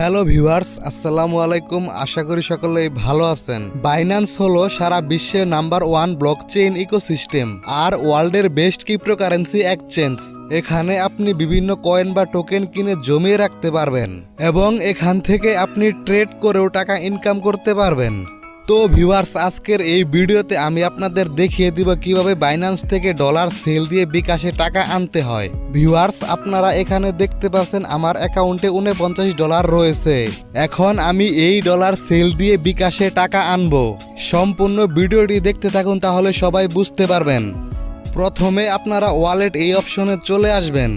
Hello viewers, আসসালামু আলাইকুম। আশা করি সকলেই ভালো আছেন। বাইন্যান্স হলো সারা বিশ্বের নাম্বার 1 ব্লকচেইন ইকোসিস্টেম আর ওয়ার্ল্ডের বেস্ট ক্রিপ্টোকারেন্সি এক্সচেঞ্জ। এখানে আপনি বিভিন্ন কয়েন বা টোকেন কিনে জমিয়ে রাখতে পারবেন এবং এখান থেকে আপনি ট্রেড করেও টাকা ইনকাম করতে পারবেন। তো ভিউয়ার্স, আজকের এই ভিডিওতে আমি আপনাদের দেখিয়ে দিব কিভাবে বাইন্যান্স থেকে ডলার সেল দিয়ে বিকাশে টাকা আনতে হয়। ভিউয়ার্স, আপনারা এখানে দেখতে পাচ্ছেন আমার অ্যাকাউন্টে $49 রয়েছে। এখন আমি এই ডলার সেল দিয়ে বিকাশে টাকা আনবো। সম্পূর্ণ ভিডিওটি দেখতে থাকুন, তাহলে সবাই বুঝতে পারবেন। প্রথমে আপনারা ওয়ালেট এই অপশনে চলে আসবেন।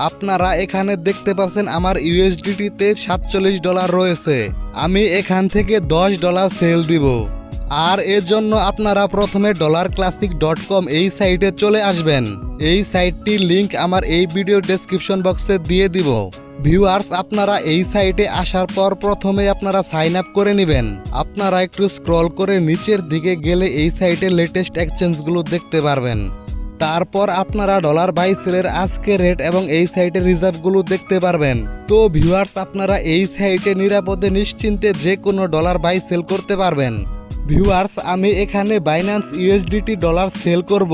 আপনারা এখানে দেখতে পাচ্ছেন আমার ইউএসডিটিতে $47 রয়েছে। আমি এখান থেকে $10 সেল দিব। আর এর জন্য আপনারা প্রথমে $classic.com এই সাইটে চলে আসবেন। এই সাইটটির লিংক আমার এই ভিডিও ডেসক্রিপশন বক্সে দিয়ে দিব। ভিউয়ার্স, আপনারা এই সাইটে আসার পর প্রথমে আপনারা সাইন আপ করে নেবেন। আপনারা একটু স্ক্রল করে নিচের দিকে গেলে এই সাইটে লেটেস্ট এক্সচেঞ্জগুলো দেখতে পারবেন। তারপর আপনারা ডলার বাই সেলের আজকের রেট এবং এই সাইটের রিজার্ভগুলো দেখতে পারবেন। তো ভিউয়ার্স, আপনারা এই সাইটে নিরাপদে নিশ্চিন্তে যে কোনো ডলার বাই সেল করতে পারবেন। ভিউয়ার্স, আমি এখানে বাইন্যান্স ইউএসডিটি ডলার সেল করব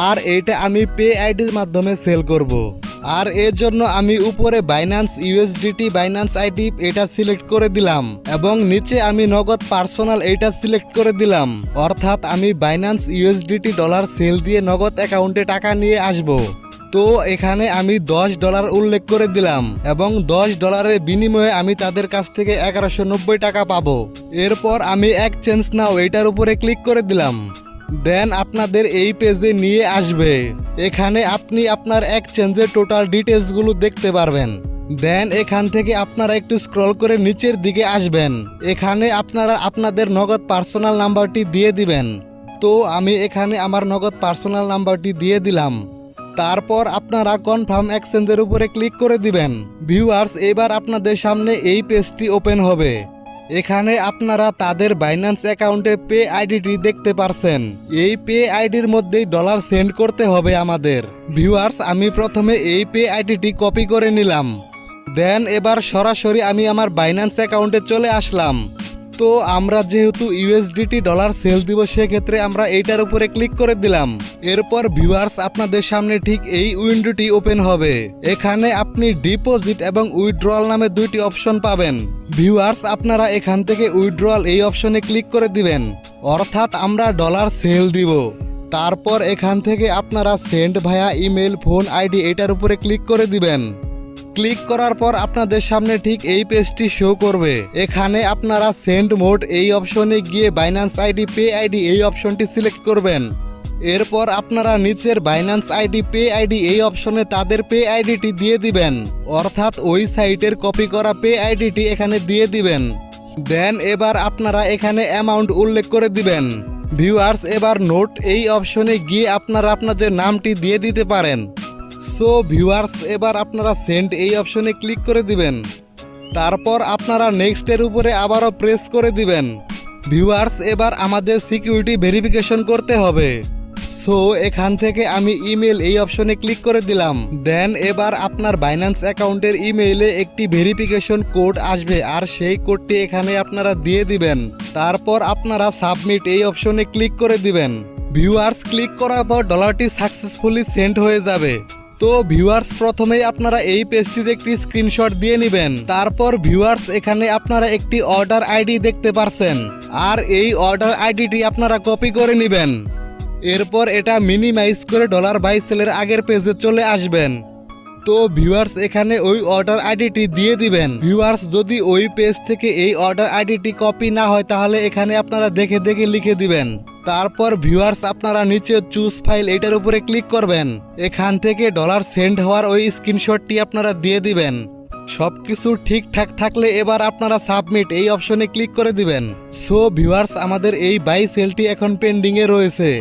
আর এইটা আমি পে আইডির মাধ্যমে সেল করব। আর এর জন্য আমি উপরে বাইন্যান্স ইউএসডিটি বাইন্যান্স আইডি এটা সিলেক্ট করে দিলাম এবং নিচে আমি নগদ পার্সোনাল এইটা সিলেক্ট করে দিলাম। অর্থাৎ আমি বাইন্যান্স ইউএসডিটি ডলার সেল দিয়ে নগদ অ্যাকাউন্টে টাকা নিয়ে আসব। তো এখানে আমি $10 উল্লেখ করে দিলাম এবং $10 বিনিময়ে আমি তাদের কাছ থেকে 1190 টাকা পাবো। এরপর আমি এক্সচেঞ্জ নাও এইটার উপরে ক্লিক করে দিলাম। দেন আপনাদের এই পেজে নিয়ে আসবে। এখানে আপনি আপনার এক্সচেঞ্জের টোটাল ডিটেলসগুলো দেখতে পারবেন। দেন এখান থেকে আপনারা একটু স্ক্রল করে নিচের দিকে আসবেন। এখানে আপনারা আপনাদের নগদ পার্সোনাল নাম্বারটি দিয়ে দিবেন। তো আমি এখানে আমার নগদ পার্সোনাল নাম্বারটি দিয়ে দিলাম। তারপর আপনারা কনফার্ম এক্সচেঞ্জের উপরে ক্লিক করে দিবেন। ভিউয়ার্স, এবার আপনাদের সামনে এই পেজটি ওপেন হবে। এখানে আপনারা তাদের বাইন্যান্স অ্যাকাউন্টে পে আইডিটি দেখতে পারছেন। এই পে আইডির মধ্যেই ডলার সেন্ড করতে হবে আমাদের। ভিউয়ার্স, আমি প্রথমে এই পে আইডিটি কপি করে নিলাম। দেন এবার সরাসরি আমি আমার বাইন্যান্স অ্যাকাউন্টে চলে আসলাম। তো আমরা যেহেতু ইউএসডিটি ডলার সেল দিব, সেক্ষেত্রে আমরা এইটার উপরে ক্লিক করে দিলাম। এরপর ভিউয়ার্স, আপনাদের সামনে ঠিক এই উইন্ডোটি ওপেন হবে। এখানে আপনি ডিপোজিট এবং উইথড্রয়াল নামে দুইটি অপশন পাবেন। ভিউয়ার্স, আপনারা এখান থেকে উইথড্রয়াল এই অপশনে ক্লিক করে দিবেন। অর্থাৎ আমরা ডলার সেল দিব। তারপর এখান থেকে আপনারা সেন্ড ভায়া ইমেল, ফোন আইডি এটার উপরে ক্লিক করে দিবেন। ক্লিক করার পর আপনাদের সামনে ঠিক এই পেজটি শো করবে। এখানে আপনারা সেন্ড মোড এই অপশনে গিয়ে বাইন্যান্স আইডি পে আইডি এই অপশনটি সিলেক্ট করবেন। এরপর আপনারা নিচের বাইন্যান্স আইডি পে আইডি এই অপশনে তাদের পে আইডিটি দিয়ে দিবেন। অর্থাৎ ওই সাইটের কপি করা পে আইডিটি এখানে দিয়ে দিবেন। দেন এবার আপনারা এখানে অ্যামাউন্ট উল্লেখ করে দিবেন। ভিউয়ার্স, এবার নোট এই অপশনে গিয়ে আপনারা আপনাদের নামটি দিয়ে দিতে পারেন। সো ভিউয়ার্স, এবার আপনারা সেন্ড এই অপশনে ক্লিক করে দিবেন। তারপর আপনারা নেক্সটের উপরে আবারও প্রেস করে দিবেন। ভিউয়ার্স, এবার আমাদের সিকিউরিটি ভেরিফিকেশন করতে হবে। সো এখান থেকে আমি ইমেল এই অপশনে ক্লিক করে দিলাম। দেন এবার আপনার বাইন্যান্স অ্যাকাউন্টের ইমেইলে একটি ভেরিফিকেশন কোড আসবে আর সেই কোডটি এখানে আপনারা দিয়ে দিবেন। তারপর আপনারা সাবমিট এই অপশনে ক্লিক করে দিবেন। ভিউয়ার্স, ক্লিক করার পর ডলারটি সাকসেসফুলি সেন্ড হয়ে যাবে। তো ভিউয়ার্স, প্রথমেই আপনারা এই পেজটির একটি স্ক্রিনশট দিয়ে নেবেন। তারপর ভিউয়ার্স, এখানে আপনারা একটি অর্ডার আইডি দেখতে পারছেন আর এই অর্ডার আইডিটি আপনারা কপি করে নেবেন। এরপর এটা মিনিমাইজ করে ডলার বাই সেলের আগের পেজে চলে আসবেন। তো ভিউয়ার্স, এখানে ওই অর্ডার আইডিটি দিয়ে দিবেন। ভিউয়ার্স, যদি ওই পেজ থেকে এই অর্ডার আইডিটি কপি না হয় তাহলে এখানে আপনারা দেখে দেখে লিখে দিবেন। তারপর ভিউয়ার্স, আপনারা নিচে চুজ ফাইল এটার উপরে ক্লিক করবেন। এখান থেকে ডলার সেন্ড হওয়ার ওই স্ক্রিনশটটি আপনারা দিয়ে দিবেন। সবকিছু ঠিকঠাক থাকলে এবার আপনারা সাবমিট এই অপশনে ক্লিক করে দিবেন। সো ভিউয়ার্স, আমাদের এই বাই সেলটি এখন পেন্ডিংয়ে রয়েছে।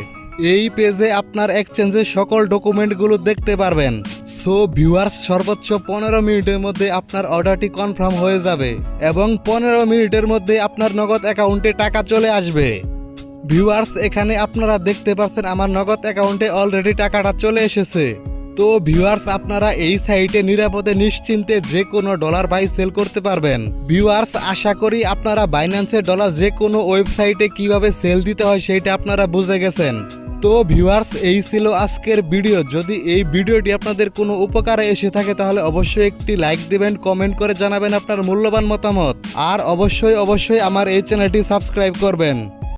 এই পেজে আপনার এক্সচেঞ্জের সকল ডকুমেন্টগুলো দেখতে পারবেন। সো ভিউয়ার্স, সর্বোচ্চ 15 মিনিটের মধ্যে আপনার অর্ডারটি কনফার্ম হয়ে যাবে এবং 15 মিনিটের মধ্যে আপনার নগদ অ্যাকাউন্টে টাকা চলে আসবে। ভিউয়ার্স, এখানে আপনারা দেখতে পাচ্ছেন আমার নগদ অ্যাকাউন্টে অলরেডি টাকাটা চলে এসেছে। তো ভিউয়ার্স, আপনারা এই সাইটে নিরাপদে নিশ্চিন্তে যে কোনো ডলার বাই সেল করতে পারবেন। ভিউয়ার্স, আশা করি আপনারা বাইন্যান্সের ডলার যে কোনো ওয়েবসাইটে কিভাবে সেল দিতে হয় সেটা আপনারা বুঝে গেছেন। তো ভিউয়ার্স, এই ছিল আজকের ভিডিও। যদি এই ভিডিওটি আপনাদের কোনো উপকারে এসে থাকে তাহলে অবশ্যই একটি লাইক দিবেন, কমেন্ট করে জানাবেন আপনার মূল্যবান মতামত, আর অবশ্যই আমার এই চ্যানেলটি সাবস্ক্রাইব করবেন।